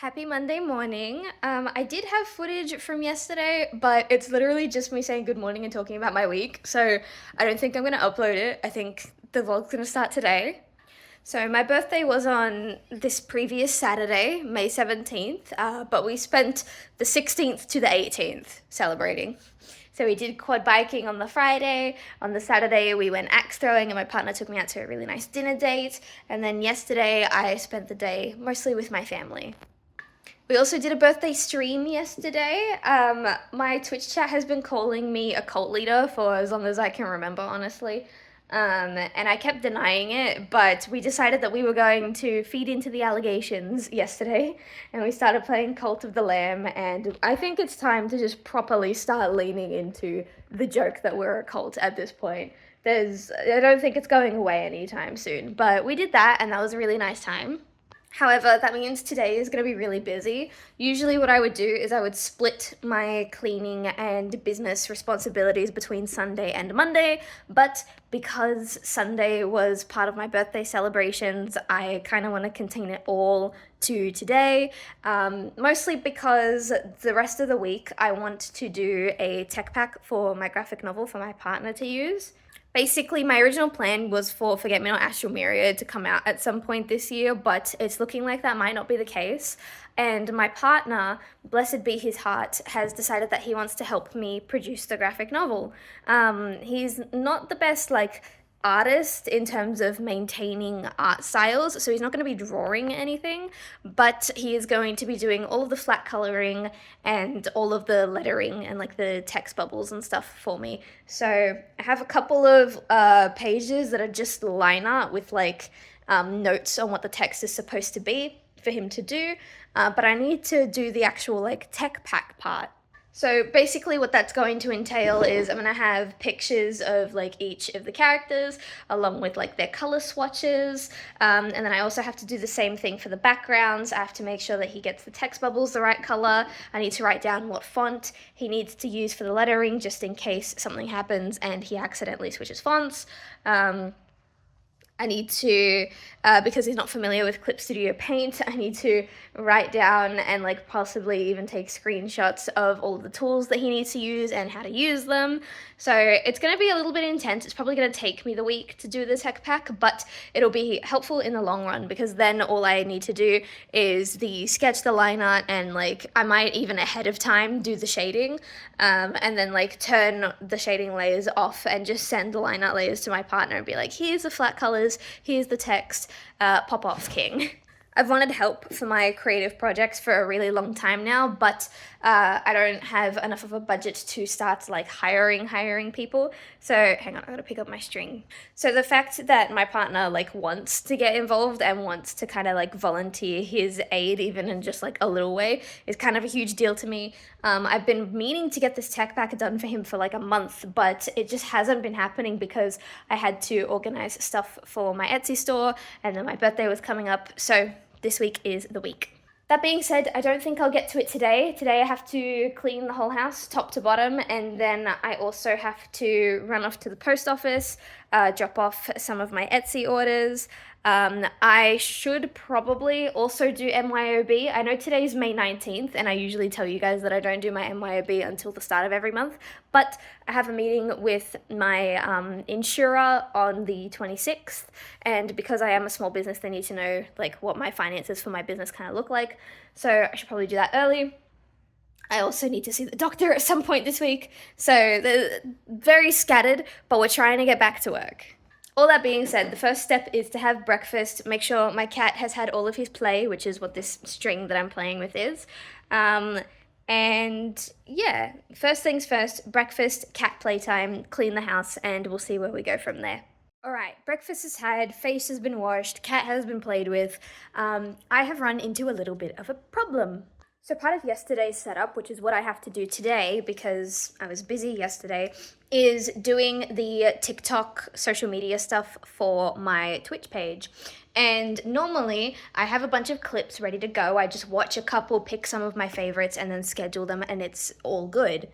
Happy Monday morning. I did have footage from yesterday, but it's literally just me saying good morning and talking about my week. So I don't think I'm gonna upload it. I think the vlog's gonna start today. So my birthday was on this previous Saturday, May 17th, but we spent the 16th to the 18th celebrating. So we did quad biking on the Friday. On the Saturday, we went axe throwing, and my partner took me out to a really nice dinner date. And then yesterday, I spent the day mostly with my family. We also did a birthday stream yesterday. My Twitch chat has been calling me a cult leader for as long as I can remember, honestly. And I kept denying it, but we decided that we were going to feed into the allegations yesterday, and we started playing Cult of the Lamb, and I think it's time to just properly start leaning into the joke that we're a cult at this point. I don't think it's going away anytime soon, but we did that, and that was a really nice time. However, that means today is going to be really busy. Usually what I would do is I would split my cleaning and business responsibilities between Sunday and Monday, but because Sunday was part of my birthday celebrations, I kind of want to contain it all to today, mostly because the rest of the week I want to do a tech pack for my graphic novel for my partner to use. Basically, my original plan was for Forget Me Not Astral Myriad to come out at some point this year, but it's looking like that might not be the case. And my partner, blessed be his heart, has decided that he wants to help me produce the graphic novel. He's not the best, artist in terms of maintaining art styles, so he's not going to be drawing anything, but he is going to be doing all of the flat coloring and all of the lettering and the text bubbles and stuff for me. So I have a couple of pages that are just line art with notes on what the text is supposed to be for him to do, but I need to do the actual tech pack part. So basically what that's going to entail is I'm going to have pictures of each of the characters along with their color swatches, and then I also have to do the same thing for the backgrounds. I have to make sure that he gets the text bubbles the right color. I need to write down what font he needs to use for the lettering just in case something happens and he accidentally switches fonts. I need to, because he's not familiar with Clip Studio Paint, I need to write down and possibly even take screenshots of all of the tools that he needs to use and how to use them. So it's going to be a little bit intense. It's probably going to take me the week to do the tech pack, but it'll be helpful in the long run because then all I need to do is sketch the line art and I might even ahead of time do the shading, and then turn the shading layers off and just send the line art layers to my partner and be here's the flat colors, here's the text, pop off king. I've wanted help for my creative projects for a really long time now, but I don't have enough of a budget to start hiring people. So hang on, I gotta pick up my string. So the fact that my partner wants to get involved and wants to kind of volunteer his aid even in just a little way is kind of a huge deal to me. I've been meaning to get this tech pack done for him for a month, but it just hasn't been happening because I had to organize stuff for my Etsy store and then my birthday was coming up. So this week is the week. That being said, I don't think I'll get to it today. Today I have to clean the whole house top to bottom, and then I also have to run off to the post office, drop off some of my Etsy orders. I should probably also do MYOB. I know today's May 19th, and I usually tell you guys that I don't do my MYOB until the start of every month, but I have a meeting with my insurer on the 26th, and because I am a small business, they need to know what my finances for my business kind of look like, so I should probably do that early. I also need to see the doctor at some point this week, so they're very scattered, but we're trying to get back to work. All that being said, the first step is to have breakfast, make sure my cat has had all of his play, which is what this string that I'm playing with is. And yeah, first things first, breakfast, cat playtime, clean the house, and we'll see where we go from there. All right, breakfast is had, face has been washed, cat has been played with. I have run into a little bit of a problem. So part of yesterday's setup, which is what I have to do today because I was busy yesterday, is doing the TikTok social media stuff for my Twitch page. And normally I have a bunch of clips ready to go. I just watch a couple, pick some of my favorites, and then schedule them, and it's all good.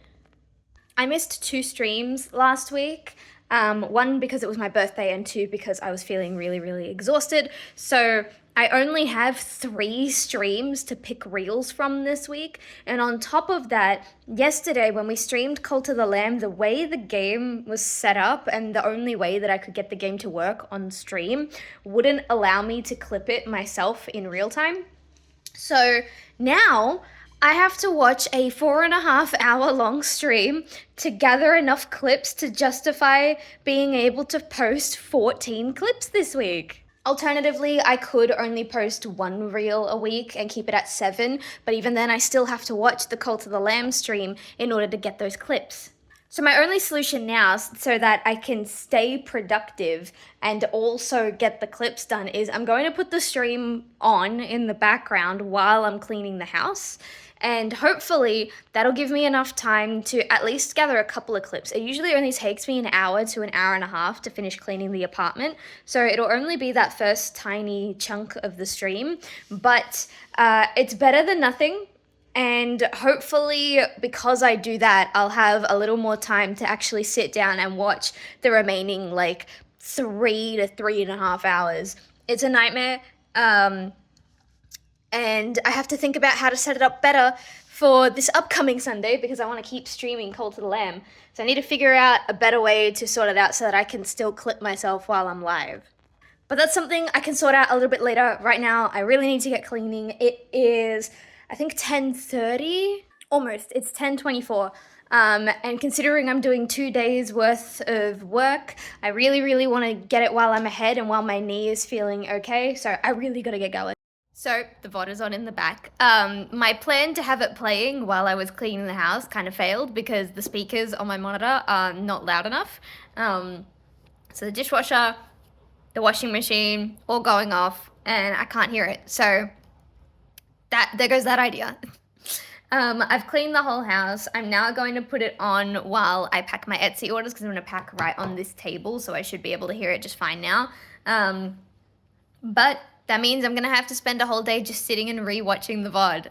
I missed 2 streams last week. One because it was my birthday and 2 because I was feeling really, really exhausted. So I only have 3 streams to pick reels from this week. And on top of that, yesterday when we streamed Cult of the Lamb, the way the game was set up and the only way that I could get the game to work on stream wouldn't allow me to clip it myself in real time. So now I have to watch a 4.5 hour long stream to gather enough clips to justify being able to post 14 clips this week. Alternatively, I could only post 1 reel a week and keep it at 7, but even then I still have to watch the Cult of the Lamb stream in order to get those clips. So my only solution now, so that I can stay productive and also get the clips done, is I'm going to put the stream on in the background while I'm cleaning the house. And hopefully that'll give me enough time to at least gather a couple of clips. It usually only takes me an hour to an hour and a half to finish cleaning the apartment. So it'll only be that first tiny chunk of the stream, but it's better than nothing. And hopefully, because I do that, I'll have a little more time to actually sit down and watch the remaining like 3 to 3.5 hours. It's a nightmare. And I have to think about how to set it up better for this upcoming Sunday because I want to keep streaming Cult of the Lamb. So I need to figure out a better way to sort it out so that I can still clip myself while I'm live. But that's something I can sort out a little bit later. Right now, I really need to get cleaning. It is, I think, 10:30? Almost. It's 10:24. And considering I'm doing 2 days worth of work, I really, really want to get it while I'm ahead and while my knee is feeling okay. So I really got to get going. So the VOD is on in the back. My plan to have it playing while I was cleaning the house kind of failed because the speakers on my monitor are not loud enough. So the dishwasher, the washing machine, all going off, and I can't hear it. So there goes that idea. I've cleaned the whole house. I'm now going to put it on while I pack my Etsy orders because I'm going to pack right on this table, so I should be able to hear it just fine now. But that means I'm going to have to spend a whole day just sitting and re-watching the VOD.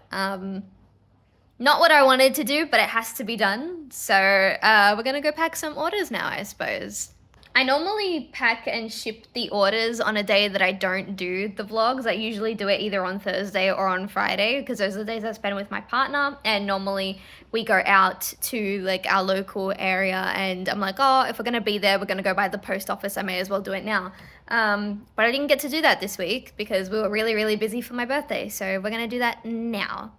Not what I wanted to do, but it has to be done. So we're going to go pack some orders now, I suppose. I normally pack and ship the orders on a day that I don't do the vlogs. I usually do it either on Thursday or on Friday because those are the days I spend with my partner, and normally we go out to like our local area and I'm like, oh, if we're gonna be there, we're gonna go by the post office, I may as well do it now. But I didn't get to do that this week because we were really, really busy for my birthday, so we're gonna do that now.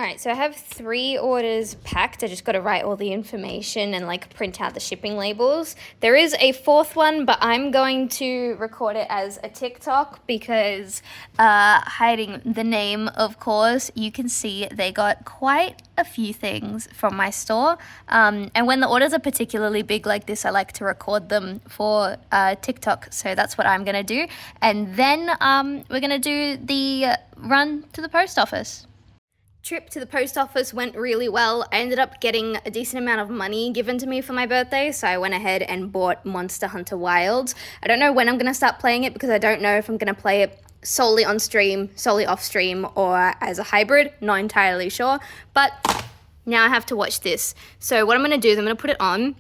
All right, so I have 3 orders packed. I just got to write all the information and like print out the shipping labels. There is a 4th one, but I'm going to record it as a TikTok because hiding the name, of course, you can see they got quite a few things from my store. And when the orders are particularly big like this, I like to record them for TikTok. So that's what I'm going to do. And then we're going to do the run to the post office. Trip to the post office went really well. I ended up getting a decent amount of money given to me for my birthday, so I went ahead and bought Monster Hunter Wilds. I don't know when I'm going to start playing it because I don't know if I'm going to play it solely on stream, solely off stream, or as a hybrid. Not entirely sure, but now I have to watch this. So what I'm going to do is I'm going to put it on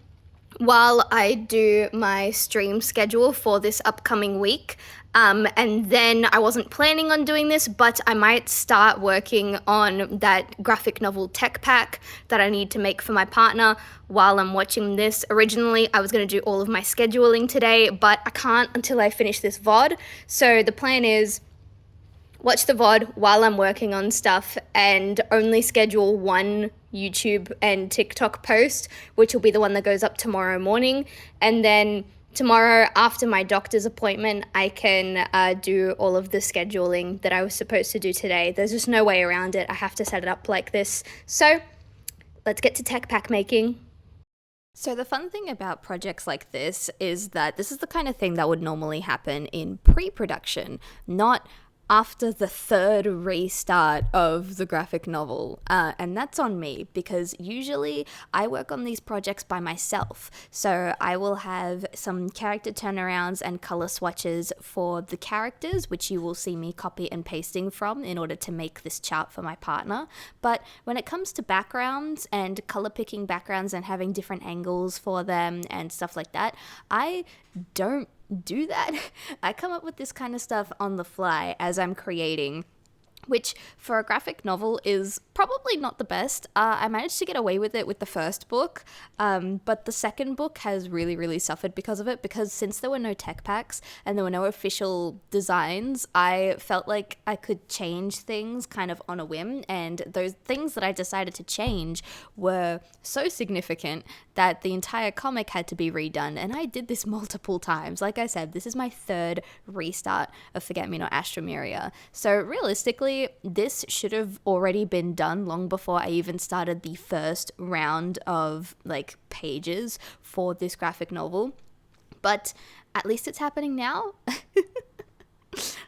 while I do my stream schedule for this upcoming week. And then I wasn't planning on doing this, but I might start working on that graphic novel tech pack that I need to make for my partner while I'm watching this. Originally, I was going to do all of my scheduling today, but I can't until I finish this VOD. So the plan is watch the VOD while I'm working on stuff and only schedule one YouTube and TikTok post, which will be the one that goes up tomorrow morning. And then tomorrow, after my doctor's appointment, I can do all of the scheduling that I was supposed to do today. There's just no way around it. I have to set it up like this. So let's get to tech pack making. So the fun thing about projects like this is that this is the kind of thing that would normally happen in pre-production, not after the 3rd restart of the graphic novel. And that's on me because usually I work on these projects by myself. So I will have some character turnarounds and color swatches for the characters, which you will see me copy and pasting from in order to make this chart for my partner. But when it comes to backgrounds and color picking backgrounds and having different angles for them and stuff like that, I don't do that. I come up with this kind of stuff on the fly as I'm creating, which for a graphic novel is probably not the best. I managed to get away with it with the first book, but the second book has really suffered because of it, because since there were no tech packs and there were no official designs, I felt like I could change things kind of on a whim, and those things that I decided to change were so significant that the entire comic had to be redone, and I did this multiple times. Like I said, this is my 3rd restart of Forget Me Not Astromeria, so realistically, this should have already been done long before I even started the first round of like pages for this graphic novel. But at least it's happening now.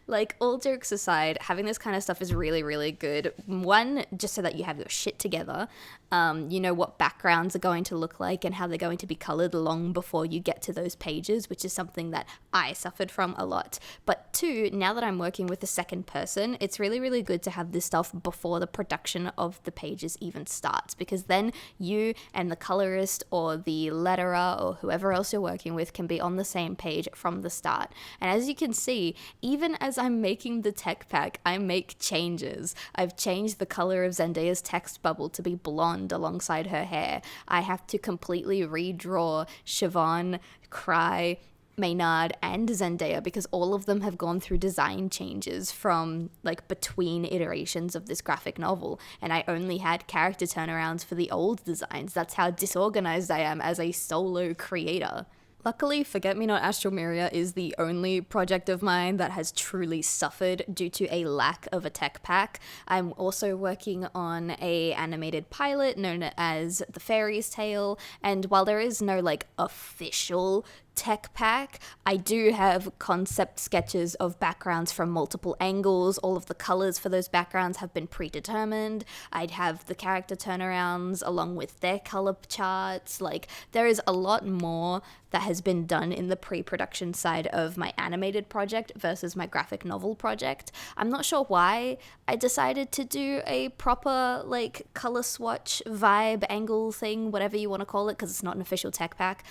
Like, all jokes aside, having this kind of stuff is really good. One, just so that you have your shit together. You know what backgrounds are going to look like and how they're going to be colored long before you get to those pages, which is something that I suffered from a lot. But 2, now that I'm working with a second person, it's really good to have this stuff before the production of the pages even starts, because then you and the colorist or the letterer or whoever else you're working with can be on the same page from the start. And as you can see, even as I'm making the tech pack, I make changes. I've changed the color of Zendaya's text bubble to be blonde alongside her hair. I have to completely redraw Siobhan, Cry, Maynard, and Zendaya because all of them have gone through design changes from like between iterations of this graphic novel, and I only had character turnarounds for the old designs. That's how disorganized I am as a solo creator. Luckily, Forget Me Not Astromeria is the only project of mine that has truly suffered due to a lack of a tech pack. I'm also working on a animated pilot known as The Fairy's Tale, and while there is no like official tech pack, I do have concept sketches of backgrounds from multiple angles. All of the colors for those backgrounds have been predetermined. I'd have the character turnarounds along with their color charts. Like, there is a lot more that has been done in the pre-production side of my animated project versus my graphic novel project. I'm not sure why I decided to do a proper like color swatch vibe angle thing, whatever you want to call it, because it's not an official tech pack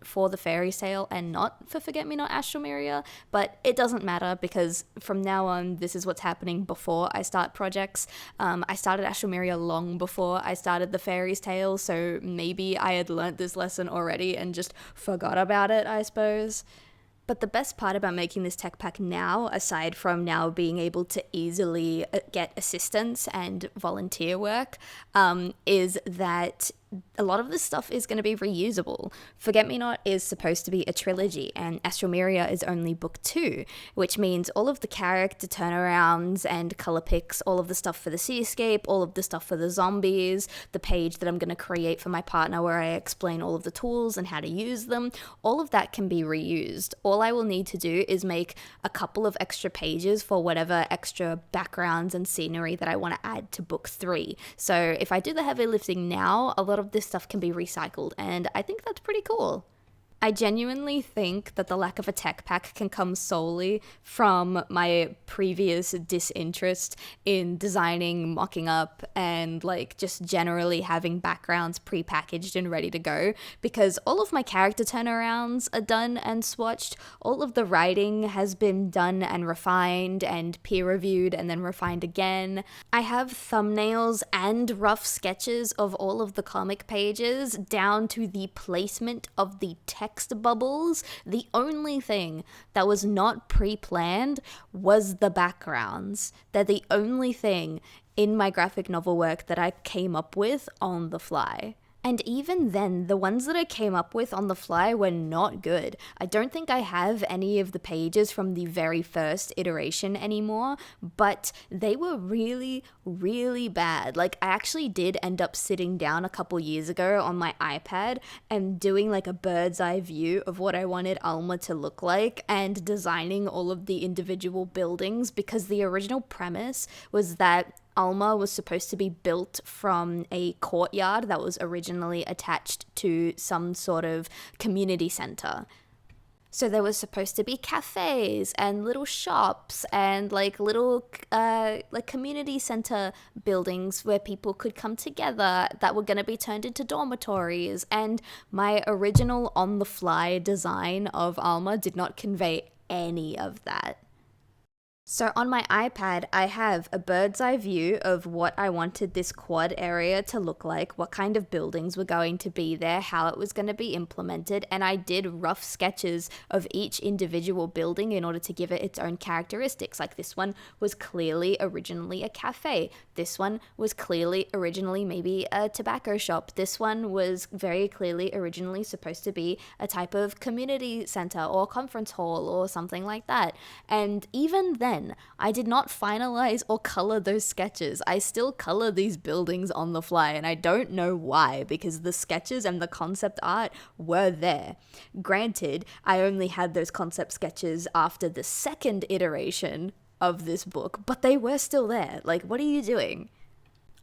for the Fairy Tale and not for Forget Me Not Astromeria, but it doesn't matter because from now on this is what's happening before I start projects. I started Astromeria long before I started the Fairy's Tale, so maybe I had learnt this lesson already and just forgot about it, I suppose. But the best part about making this tech pack now, aside from now being able to easily get assistance and volunteer work, is that a lot of this stuff is going to be reusable. Forget Me Not is supposed to be a trilogy, and Astromeria is only book 2, which means all of the character turnarounds and color picks, all of the stuff for the seascape, all of the stuff for the zombies, the page that I'm going to create for my partner where I explain all of the tools and how to use them, all of that can be reused. All I will need to do is make a couple of extra pages for whatever extra backgrounds and scenery that I want to add to book 3. So if I do the heavy lifting now, a lot of this stuff can be recycled, and I think that's pretty cool. I genuinely think that the lack of a tech pack can come solely from my previous disinterest in designing, mocking up, and like just generally having backgrounds pre-packaged and ready to go, because all of my character turnarounds are done and swatched, all of the writing has been done and refined and peer-reviewed and then refined again. I have thumbnails and rough sketches of all of the comic pages down to the placement of the text bubbles. The only thing that was not pre-planned was the backgrounds. They're the only thing in my graphic novel work that I came up with on the fly. And even then, the ones that I came up with on the fly were not good. I don't think I have any of the pages from the very first iteration anymore, but they were really, really bad. Like, I actually did end up sitting down a couple years ago on my iPad and doing like a bird's eye view of what I wanted Alma to look like and designing all of the individual buildings, because the original premise was that Alma was supposed to be built from a courtyard that was originally attached to some sort of community center. So there was supposed to be cafes and little shops and like little like community center buildings where people could come together that were going to be turned into dormitories. And my original on-the-fly design of Alma did not convey any of that. So on my iPad, I have a bird's eye view of what I wanted this quad area to look like, what kind of buildings were going to be there, how it was going to be implemented, and I did rough sketches of each individual building in order to give it its own characteristics. Like this one was clearly originally a cafe. This one was clearly originally maybe a tobacco shop. This one was very clearly originally supposed to be a type of community center or conference hall or something like that. And even then, I did not finalize or color those sketches. I still color these buildings on the fly, and I don't know why, because the sketches and the concept art were there. Granted, I only had those concept sketches after the second iteration of this book, but they were still there. Like, what are you doing?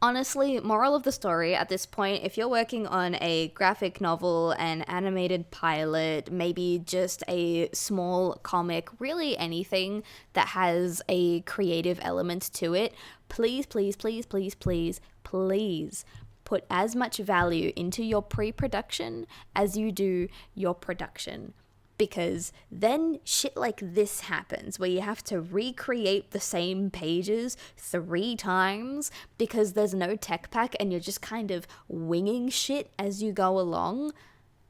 Honestly, moral of the story at this point, if you're working on a graphic novel, an animated pilot, maybe just a small comic, really anything that has a creative element to it, please, please, please, please, please, please put as much value into your pre-production as you do your production. Because then shit like this happens where you have to recreate the same pages 3 times because there's no tech pack and you're just kind of winging shit as you go along.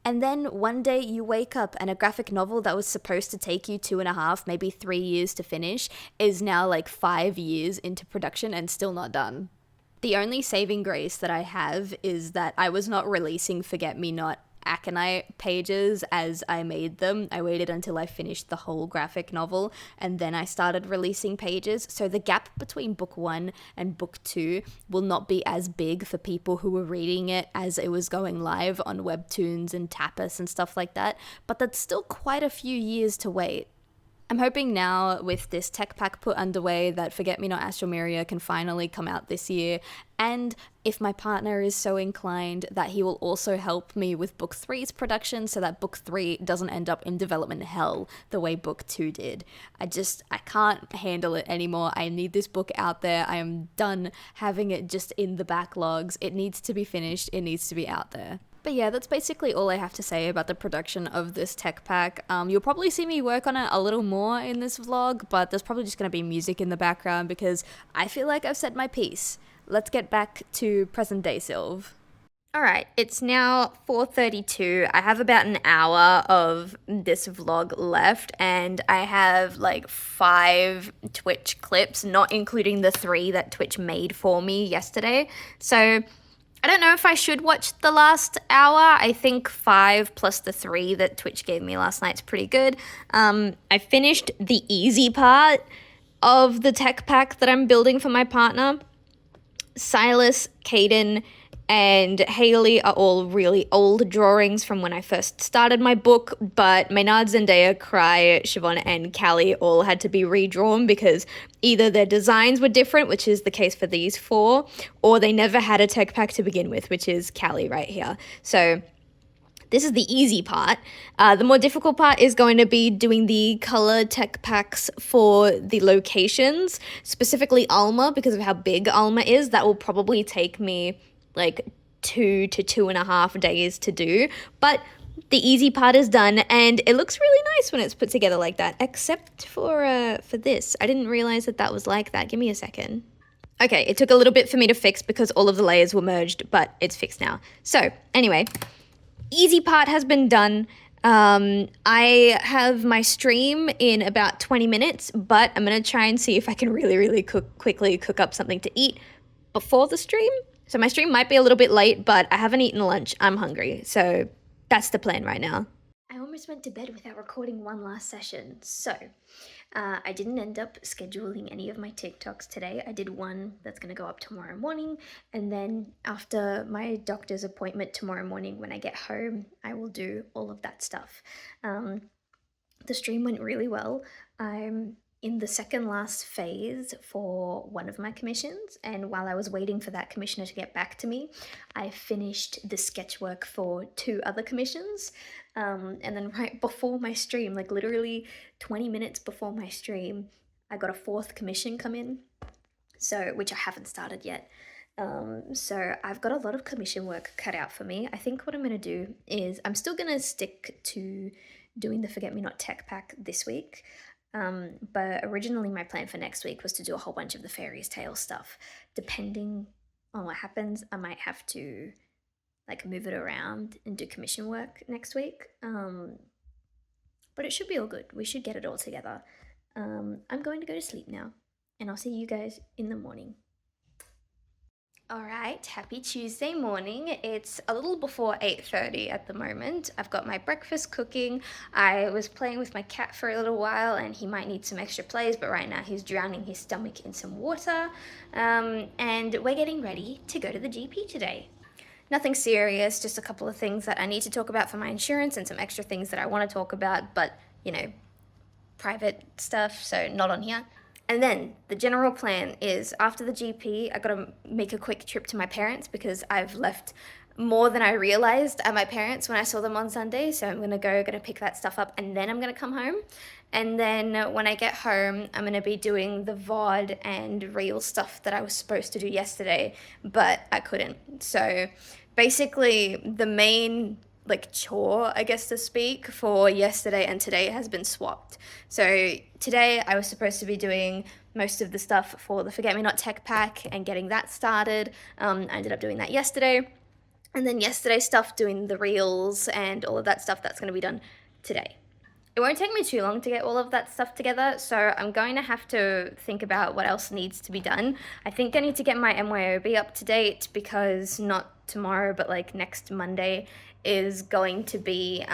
And then one day you wake up and a graphic novel that was supposed to take you 2.5, maybe 3 years to finish is now like 5 years into production and still not done. The only saving grace that I have is that I was not releasing Forget Me Not Aconite pages as I made them. I waited until I finished the whole graphic novel and then I started releasing pages. So the gap between book 1 and book 2 will not be as big for people who were reading it as it was going live on Webtoons and Tapas and stuff like that. But that's still quite a few years to wait. I'm hoping now with this tech pack put underway that Forget Me Not Astromeria can finally come out this year, and if my partner is so inclined that he will also help me with book 3's production so that book 3 doesn't end up in development hell the way book 2 did. I can't handle it anymore. I need this book out there. I am done having it just in the backlogs. It needs to be finished. It needs to be out there. But yeah, that's basically all I have to say about the production of this tech pack. You'll probably see me work on it a little more in this vlog, but there's probably just going to be music in the background because I feel like I've said my piece. Let's get back to present day Sylv. All right, it's now 4:32. I have about an hour of this vlog left, and I have like 5 Twitch clips, not including the 3 that Twitch made for me yesterday. So I don't know if I should watch the last hour. I think 5 plus the 3 that Twitch gave me last night's pretty good. I finished the easy part of the tech pack that I'm building for my partner. Silas, Caden, and Haley are all really old drawings from when I first started my book, but Maynard, Zendaya, Cry, Siobhan, and Callie all had to be redrawn because either their designs were different, which is the case for these 4, or they never had a tech pack to begin with, which is Callie right here. So this is the easy part. The more difficult part is going to be doing the color tech packs for the locations, specifically Alma, because of how big Alma is. That will probably take me like 2 to 2.5 days to do. But the easy part is done, and it looks really nice when it's put together like that, except for this. I didn't realize that that was like that. Give me a second. Okay, it took a little bit for me to fix because all of the layers were merged, but it's fixed now. So anyway, easy part has been done. I have my stream in about 20 minutes, but I'm going to try and see if I can really quickly cook up something to eat before the stream. So my stream might be a little bit late, but I haven't eaten lunch. I'm hungry. So that's the plan right now. I almost went to bed without recording one last session. So I didn't end up scheduling any of my TikToks today. I did one that's going to go up tomorrow morning. And then after my doctor's appointment tomorrow morning, when I get home, I will do all of that stuff. The stream went really well. I'm in the second last phase for one of my commissions, and while I was waiting for that commissioner to get back to me, I finished the sketch work for 2 other commissions. And then right before my stream, like literally 20 minutes before my stream, I got a 4th commission come in, so which I haven't started yet. So I've got a lot of commission work cut out for me. I think what I'm going to do is I'm still going to stick to doing the Forget Me Not Tech Pack this week. But originally my plan for next week was to do a whole bunch of the Fairy's Tale stuff. Depending on what happens, I might have to like move it around and do commission work next week. But it should be all good. We should get it all together. I'm going to go to sleep now, and I'll see you guys in the morning. All right, happy Tuesday morning. It's a little before 8:30 at the moment. I've got my breakfast cooking. I was playing with my cat for a little while, and he might need some extra plays, but right now he's drowning his stomach in some water. And we're getting ready to go to the GP today. Nothing serious, just a couple of things that I need to talk about for my insurance and some extra things that I want to talk about, but, you know, private stuff, so not on here. And then the general plan is after the GP, I gotta make a quick trip to my parents because I've left more than I realized at my parents when I saw them on Sunday. So I'm gonna pick that stuff up, and then I'm gonna come home. And then when I get home, I'm gonna be doing the VOD and reel stuff that I was supposed to do yesterday, but I couldn't. So basically the main like chore, I guess to speak, for yesterday and today has been swapped. So today I was supposed to be doing most of the stuff for the Forget Me Not Tech Pack and getting that started. I ended up doing that yesterday. And then yesterday's stuff, doing the reels and all of that stuff, that's going to be done today. It won't take me too long to get all of that stuff together, so I'm going to have to think about what else needs to be done. I think I need to get my MYOB up to date because not tomorrow, but like next Monday is going to be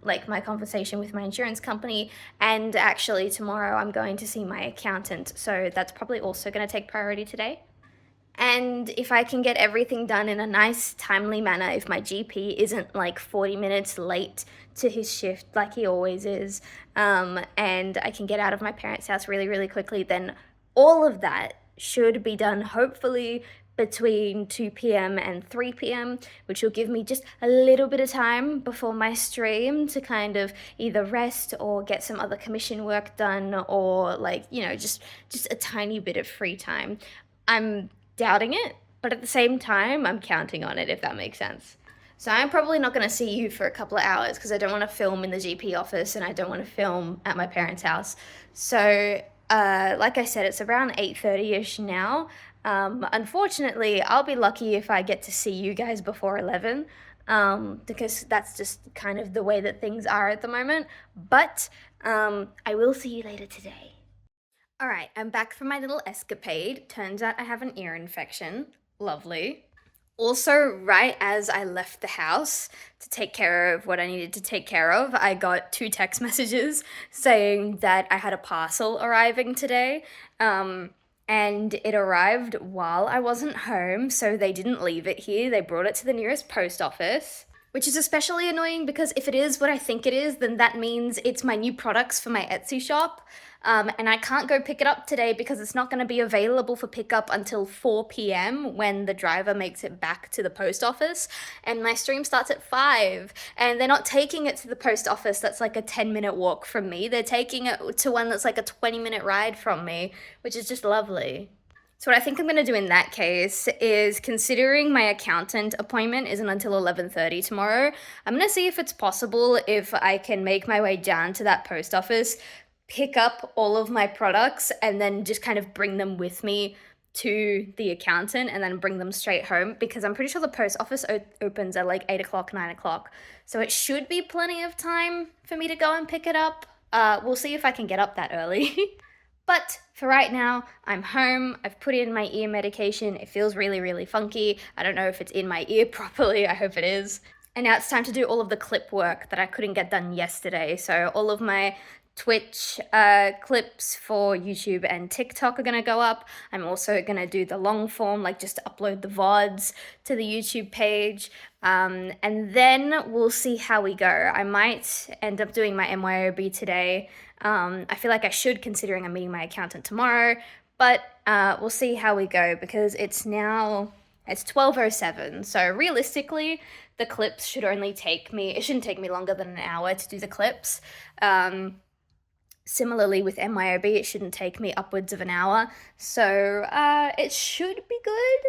like my conversation with my insurance company, and actually tomorrow I'm going to see my accountant, so that's probably also going to take priority today. And if I can get everything done in a nice, timely manner, if my GP isn't like 40 minutes late to his shift like he always is, and I can get out of my parents' house really quickly, then all of that should be done hopefully between 2 p.m. and 3 p.m., which will give me just a little bit of time before my stream to kind of either rest or get some other commission work done, or like, you know, just a tiny bit of free time. I'm doubting it, but at the same time, I'm counting on it, if that makes sense. So I'm probably not going to see you for a couple of hours because I don't want to film in the GP office and I don't want to film at my parents' house. So like I said, it's around 8:30ish now. Unfortunately, I'll be lucky if I get to see you guys before 11, because that's just kind of the way that things are at the moment. But I will see you later today. All right, I'm back from my little escapade. Turns out I have an ear infection. Lovely. Also, right as I left the house to take care of what I needed to take care of, I got two text messages saying that I had a parcel arriving today. And it arrived while I wasn't home, so they didn't leave it here. They brought it to the nearest post office, which is especially annoying because if it is what I think it is, then that means it's my new products for my Etsy shop. And I can't go pick it up today because it's not going to be available for pickup until 4 p.m. when the driver makes it back to the post office. And my stream starts at 5. And they're not taking it to the post office that's like a 10-minute walk from me. They're taking it to one that's like a 20-minute ride from me, which is just lovely. So what I think I'm going to do in that case is, considering my accountant appointment isn't until 11:30 tomorrow, I'm going to see if it's possible if I can make my way down to that post office, pick up all of my products, and then just kind of bring them with me to the accountant and then bring them straight home, because I'm pretty sure the post office opens at like 8 o'clock, 9 o'clock. So it should be plenty of time for me to go and pick it up. We'll see if I can get up that early. But for right now, I'm home. I've put in my ear medication. It feels really, really funky. I don't know if it's in my ear properly. I hope it is. And now it's time to do all of the clip work that I couldn't get done yesterday. So all of my Twitch clips for YouTube and TikTok are gonna go up. I'm also gonna do the long form, like just upload the VODs to the YouTube page. And then we'll see how we go. I might end up doing my MYOB today. I feel like I should, considering I'm meeting my accountant tomorrow, but we'll see how we go because it's 12:07. So realistically, the clips should only take me, it shouldn't take me longer than an hour to do the clips. Similarly with MYOB, it shouldn't take me upwards of an hour. So it should be good.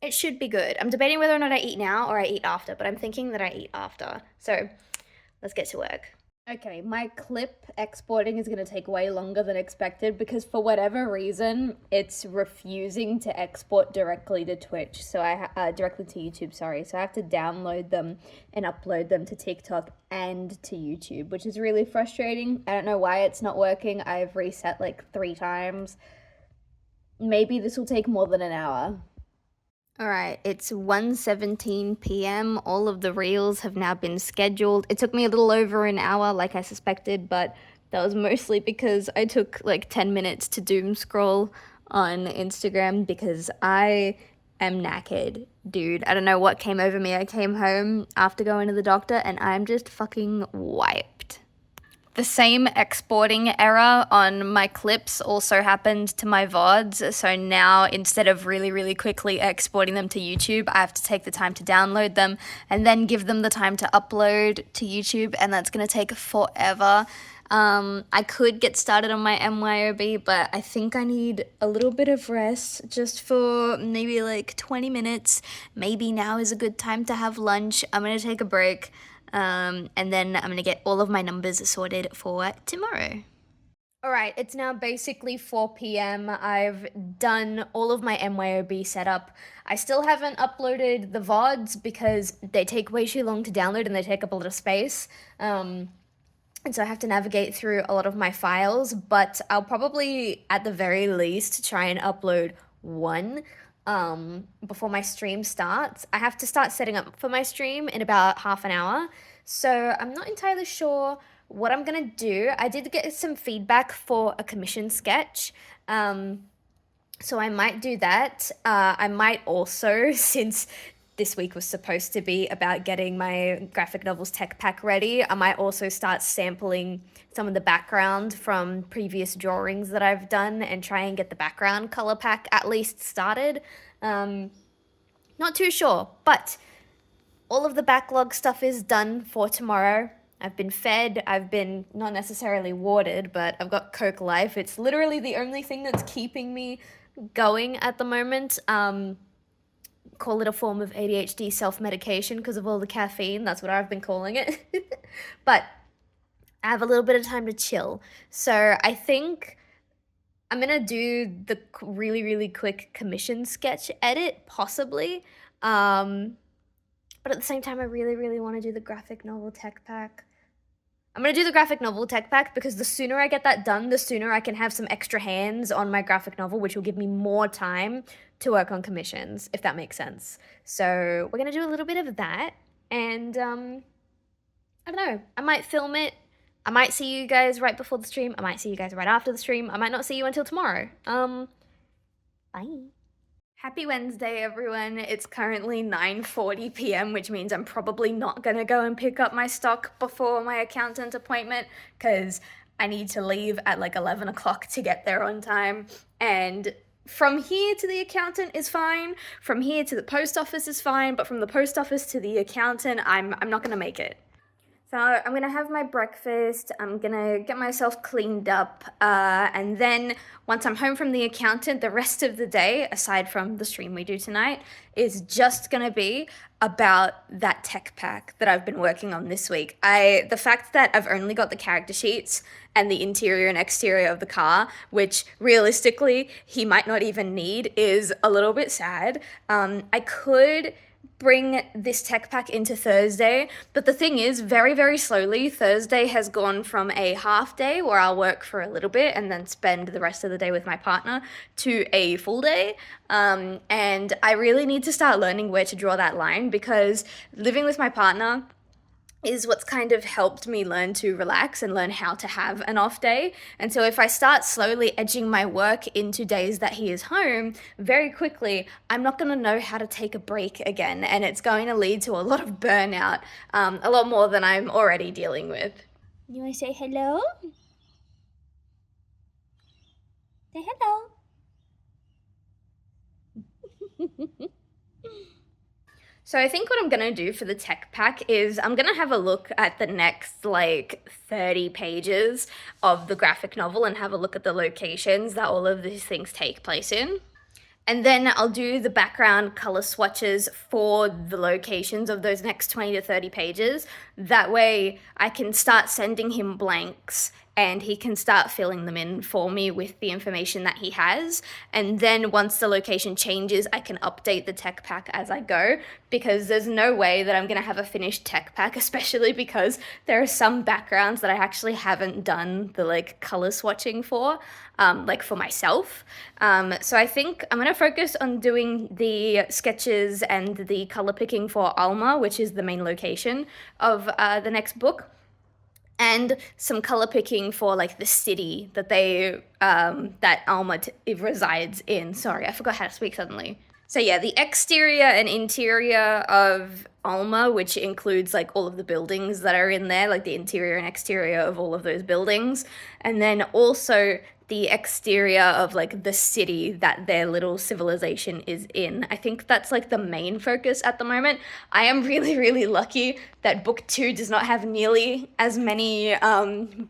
It should be good. I'm debating whether or not I eat now or I eat after, but I'm thinking that I eat after. So let's get to work. Okay, my clip exporting is going to take way longer than expected because for whatever reason, it's refusing to export directly to Twitch. So directly to YouTube, sorry. So I have to download them and upload them to TikTok and to YouTube, which is really frustrating. I don't know why it's not working. I've reset like 3 times. Maybe this will take more than an hour. All right, it's 1:17 p.m. All of the reels have now been scheduled. It took me a little over an hour, like I suspected, but that was mostly because I took like 10 minutes to doom scroll on Instagram because I am knackered, dude. I don't know what came over me. I came home after going to the doctor and I'm just fucking wiped. The same exporting error on my clips also happened to my VODs, so now instead of really, really quickly exporting them to YouTube, I have to take the time to download them and then give them the time to upload to YouTube, and that's going to take forever. I could get started on my MYOB, but I think I need a little bit of rest just for maybe like 20 minutes. Maybe now is a good time to have lunch. I'm going to take a break. And then I'm going to get all of my numbers sorted for tomorrow. All right, it's now basically 4 p.m. I've done all of my MYOB setup. I still haven't uploaded the VODs because they take way too long to download and they take up a lot of space. And so I have to navigate through a lot of my files, but I'll probably, at the very least, try and upload one before my stream starts. I have to start setting up for my stream in about half an hour, so I'm not entirely sure what I'm gonna do. I did get some feedback for a commission sketch, so I might do that. I might also, since this week was supposed to be about getting my graphic novels tech pack ready, I might also start sampling some of the background from previous drawings that I've done and try and get the background color pack at least started. Not too sure, but all of the backlog stuff is done for tomorrow. I've been fed, I've been not necessarily watered, but I've got Coke Life. It's literally the only thing that's keeping me going at the moment. Call it a form of ADHD self-medication because of all the caffeine. That's what I've been calling it. But I have a little bit of time to chill. So I think I'm gonna do the really, really quick commission sketch edit, possibly. Um, but at the same time, I really, really want to do the graphic novel tech pack. I'm gonna do the graphic novel tech pack because the sooner I get that done, the sooner I can have some extra hands on my graphic novel, which will give me more time to work on commissions, if that makes sense. So we're gonna do a little bit of that, and I don't know, I might film it. I might see you guys right before the stream. I might see you guys right after the stream. I might not see you until tomorrow. Bye. Happy Wednesday, everyone. It's currently 9:40 p.m., which means I'm probably not gonna go and pick up my stock before my accountant appointment because I need to leave at like 11 o'clock to get there on time. And from here to the accountant is fine. From here to the post office is fine, but from the post office to the accountant, I'm not gonna make it. So I'm gonna have my breakfast, I'm gonna get myself cleaned up, and then once I'm home from the accountant, the rest of the day, aside from the stream we do tonight, is just gonna be about that tech pack that I've been working on this week. The fact that I've only got the character sheets and the interior and exterior of the car, which realistically he might not even need, is a little bit sad. I could bring this tech pack into Thursday, but the thing is, very, very slowly, Thursday has gone from a half day where I'll work for a little bit and then spend the rest of the day with my partner to a full day. And I really need to start learning where to draw that line because living with my partner is what's kind of helped me learn to relax and learn how to have an off day. And so if I start slowly edging my work into days that he is home, very quickly, I'm not going to know how to take a break again. And it's going to lead to a lot of burnout, a lot more than I'm already dealing with. You want to say hello? Say hello. So I think what I'm gonna do for the tech pack is I'm gonna have a look at the next like 30 pages of the graphic novel and have a look at the locations that all of these things take place in. And then I'll do the background color swatches for the locations of those next 20 to 30 pages. That way I can start sending him blanks and he can start filling them in for me with the information that he has. And then once the location changes, I can update the tech pack as I go because there's no way that I'm gonna have a finished tech pack, especially because there are some backgrounds that I actually haven't done the like color swatching for, like for myself. So I think I'm gonna focus on doing the sketches and the color picking for Alma, which is the main location of the next book, and some color picking for like the city that that Alma resides in. Sorry, I forgot how to speak suddenly. So yeah, the exterior and interior of Alma, which includes like all of the buildings that are in there, like the interior and exterior of all of those buildings, and then also the exterior of like the city that their little civilization is in. I think that's like the main focus at the moment. I am really, really lucky that book 2 does not have nearly as many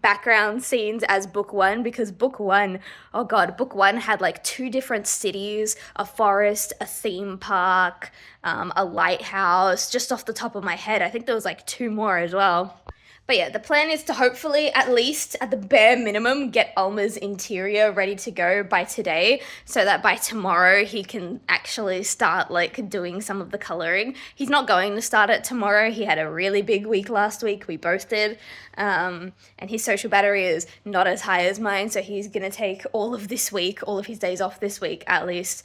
background scenes as book 1 because book 1, oh god, book 1 had like 2 different cities, a forest, a theme park, a lighthouse, just off the top of my head. I think there was like 2 more as well. But yeah, the plan is to hopefully, at least at the bare minimum, get Alma's interior ready to go by today so that by tomorrow he can actually start like doing some of the coloring. He's not going to start it tomorrow. He had a really big week last week. We both did. And his social battery is not as high as mine. So he's going to take all of this week, all of his days off this week at least,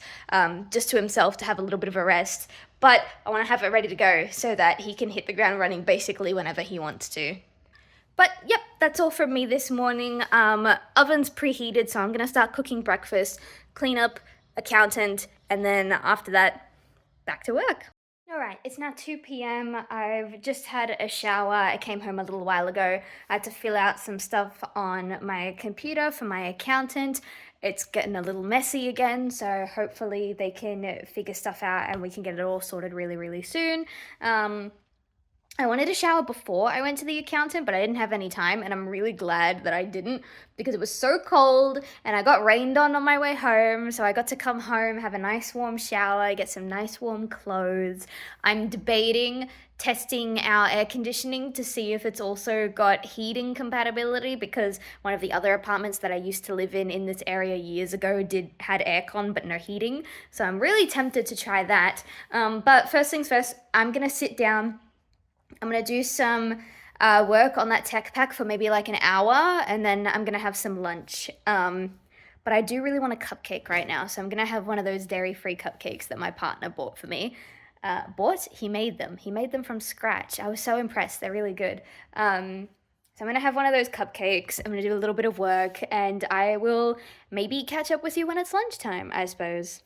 just to himself to have a little bit of a rest. But I want to have it ready to go so that he can hit the ground running basically whenever he wants to. But yep, that's all from me this morning. Oven's preheated, so I'm gonna start cooking breakfast, clean up, accountant, and then after that, back to work. All right, it's now 2 p.m. I've just had a shower. I came home a little while ago. I had to fill out some stuff on my computer for my accountant. It's getting a little messy again, so hopefully they can figure stuff out and we can get it all sorted really, really soon. I wanted to shower before I went to the accountant, but I didn't have any time, and I'm really glad that I didn't because it was so cold and I got rained on my way home. So I got to come home, have a nice warm shower, get some nice warm clothes. I'm debating testing our air conditioning to see if it's also got heating compatibility because one of the other apartments that I used to live in this area years ago did had aircon but no heating. So I'm really tempted to try that. But first things first, I'm gonna sit down. I'm gonna do some work on that tech pack for maybe like an hour, and then I'm gonna have some lunch. But I do really want a cupcake right now, so I'm gonna have one of those dairy-free cupcakes that my partner bought for me. Bought? He made them. He made them from scratch. I was so impressed. They're really good. So I'm gonna have one of those cupcakes. I'm gonna do a little bit of work, and I will maybe catch up with you when it's lunchtime, I suppose.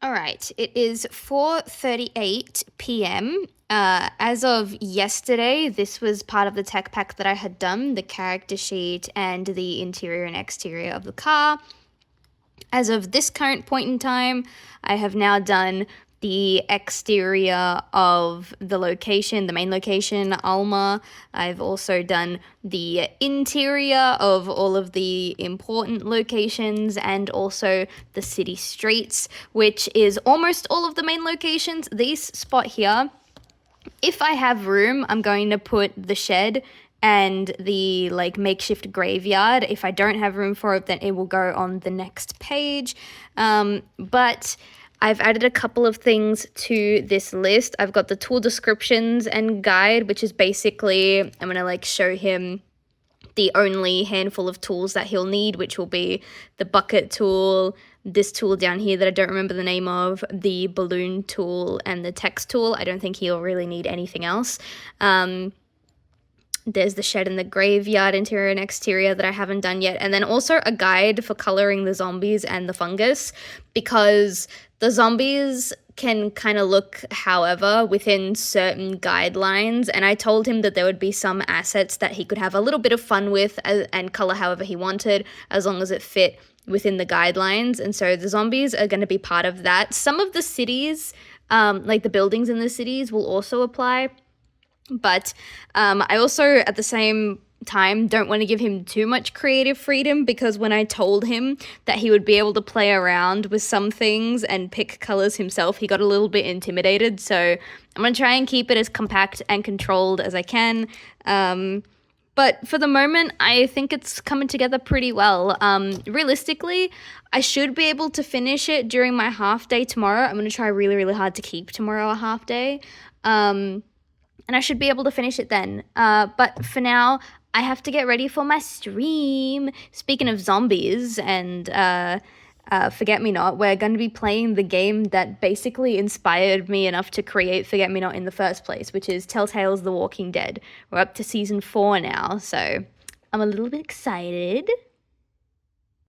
All right, it is 4:38 p.m. As of yesterday, this was part of the tech pack that I had done, the character sheet and the interior and exterior of the car. As of this current point in time, I have now done the exterior of the location, the main location, Alma. I've also done the interior of all of the important locations and also the city streets, which is almost all of the main locations. This spot here, if I have room, I'm going to put the shed and the like makeshift graveyard. If I don't have room for it, then it will go on the next page. But I've added a couple of things to this list. I've got the tool descriptions and guide, which is basically, I'm going to like show him the only handful of tools that he'll need, which will be the bucket tool, this tool down here that I don't remember the name of, the balloon tool, and the text tool. I don't think he'll really need anything else. There's the shed and the graveyard, interior and exterior, that I haven't done yet. And then also a guide for coloring the zombies and the fungus, because the zombies can kind of look however within certain guidelines. And I told him that there would be some assets that he could have a little bit of fun with and color however he wanted, as long as it fit within the guidelines. And so the zombies are going to be part of that. Some of the cities, like the buildings in the cities, will also apply. But I also, at the same time, don't want to give him too much creative freedom, because when I told him that he would be able to play around with some things and pick colors himself, he got a little bit intimidated. So I'm going to try and keep it as compact and controlled as I can. But for the moment, I think it's coming together pretty well. Realistically, I should be able to finish it during my half day tomorrow. I'm going to try really, really hard to keep tomorrow a half day. And I should be able to finish it then. But for now, I have to get ready for my stream. Speaking of zombies and Forget-Me-Not, we're going to be playing the game that basically inspired me enough to create Forget-Me-Not in the first place, which is Telltale's The Walking Dead. We're up to season 4 now, so I'm a little bit excited.